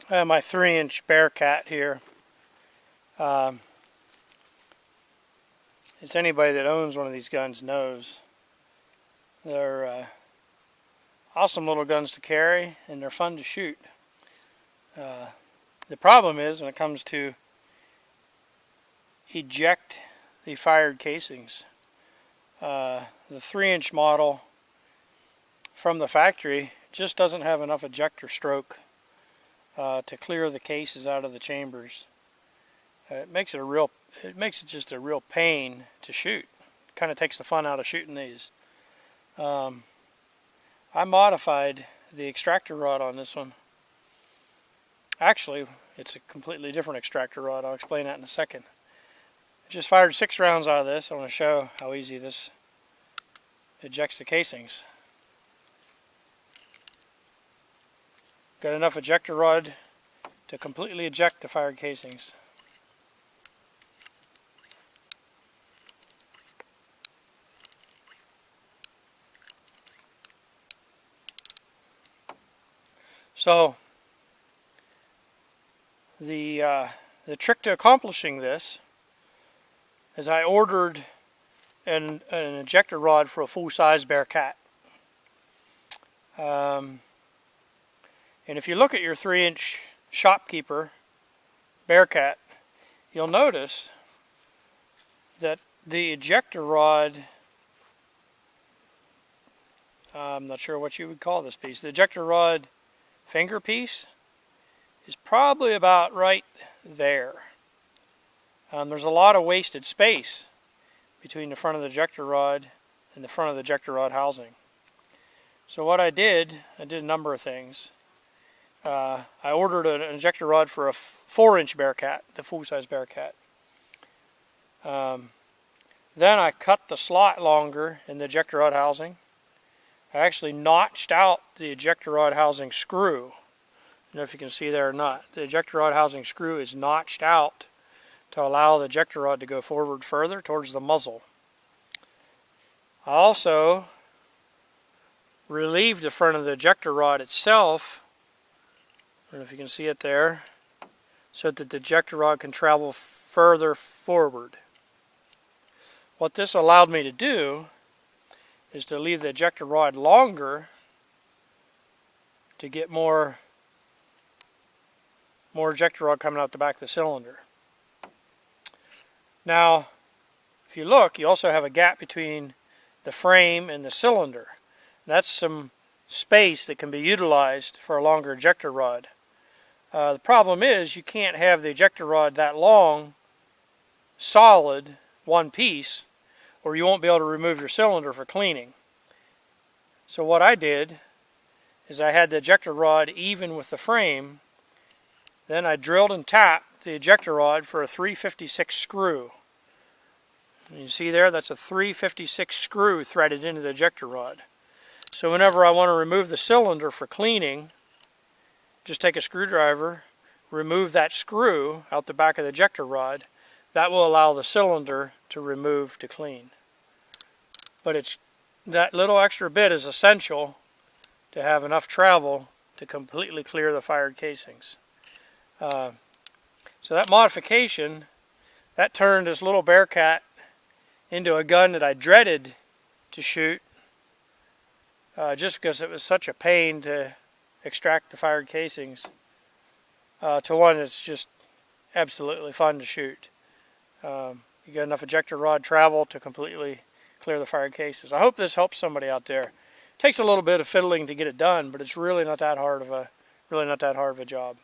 I have my 3-inch Bearcat here. As anybody that owns one of these guns knows, they're awesome little guns to carry, and they're fun to shoot. The problem is when it comes to eject the fired casings. The 3-inch model from the factory just doesn't have enough ejector stroke to clear the cases out of the chambers. It makes it just a real pain to shoot. Kind of takes the fun out of shooting these. I modified the extractor rod on this one. Actually, it's a completely different extractor rod. I'll explain that in a second. I just fired 6 rounds out of this. I want to show how easy this ejects the casings. Got enough ejector rod to completely eject the fired casings. So the trick to accomplishing this is I ordered an ejector rod for a full-size Bearcat. And if you look at your 3-inch Shopkeeper Bearcat, you'll notice that the ejector rod, I'm not sure what you would call this piece, the ejector rod finger piece is probably about right there. There's a lot of wasted space between the front of the ejector rod and the front of the ejector rod housing. So what I did a number of things. I ordered an ejector rod for a 4-inch Bearcat, the full-size Bearcat. Then I cut the slot longer in the ejector rod housing. I actually notched out the ejector rod housing screw. I don't know if you can see there or not. The ejector rod housing screw is notched out to allow the ejector rod to go forward further towards the muzzle. I also relieved the front of the ejector rod itself, I don't know if you can see it there, so that the ejector rod can travel further forward. What this allowed me to do is to leave the ejector rod longer to get more ejector rod coming out the back of the cylinder. Now, if you look, you also have a gap between the frame and the cylinder. That's some space that can be utilized for a longer ejector rod. The problem is you can't have the ejector rod that long, solid, one piece, or you won't be able to remove your cylinder for cleaning. So what I did is I had the ejector rod even with the frame. Then I drilled and tapped the ejector rod for a 356 screw. And you see there, that's a 356 screw threaded into the ejector rod. So whenever I want to remove the cylinder for cleaning, just take a screwdriver, remove that screw out the back of the ejector rod. That will allow the cylinder to remove to clean. But that little extra bit is essential to have enough travel to completely clear the fired casings. So that modification, that turned this little Bearcat into a gun that I dreaded to shoot, just because it was such a pain to extract the fired casings, to one that's just absolutely fun to shoot. You get enough ejector rod travel to completely clear the fired cases. I hope this helps somebody out there. It takes a little bit of fiddling to get it done, but it's really not that hard of a job.